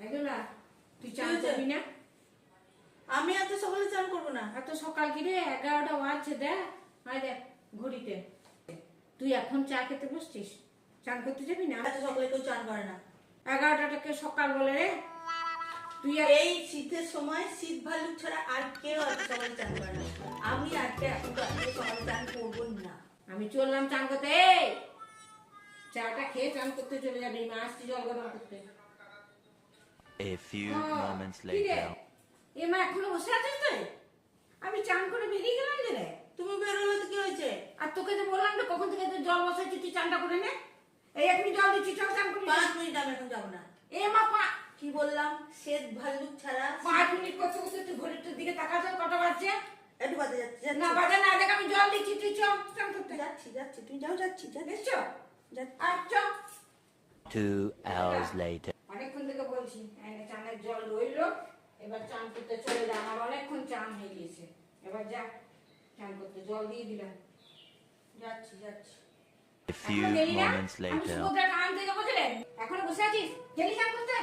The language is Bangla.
এগুলা তুই চান করবি না? আমি এত সকালে চান করবো না। এত সকাল কি রে, 11টা বাজছে, দেখ আয় দেখ ঘড়িতে। তুই এখন চা খেতে বসছিস, চান করতে যাবি না? এত সকালে কেউ চান করে না। 11টাকে সকাল বলে রে? তুই এই শীতের সময় শীত ভাল্লুক ছাড়া আর কেউ এত সকালে চান করে না। আমি আজকে এখন তো আজকে সকালে চান করবো না। আমি চললাম চান করতে। এই চাটা খেয়ে চান করতে চলে যাবি, মা আসছি জল গরম করতে। A few moments কি রে, later. এ মা এখনো বসে আছিস তুই? আমি চান করে বেরিয়ে গেলাম যে রে। তুমি বেরোলে তো কি হয়েছে? আর তোকে তো বললাম না কখন থেকে তো জল বসাচ্ছি, তুই চানটা করে নে। এই এখনই জল দিচ্ছি, চল চান করবি। 5 মিনিট আমি এখন যাবো না। এ মা কি বললাম? শ্বেত ভাল্লুক ছাড়া 5 মিনিট করতে করতে তুই ঘড়িটার দিকে তাকাচ্ছ, কটা বাজছে? একটু বাদে যাচ্ছি। না বাজে না, দেখ আমি জল দিচ্ছি, তুই চল চান করতে। যাচ্ছি যাচ্ছি, তুমি যাও, যাচ্ছি বেশ চল। যাচ্ছি। আর চল। 2 hours later. অনেকক্ষণ থেকে বলছি চানের জল রইলো, এবার চান করতে চলে যা। আমার অনেকক্ষণ চান হয়ে গিয়েছে, এবার যা চান করতে, জল দিয়ে দিলাম। যাচ্ছি যাচ্ছি। A few moments আমি later. সুভদ্রা কান থেকে বুঝলেন, এখনো বসে আছিস, গেলি চান করতে?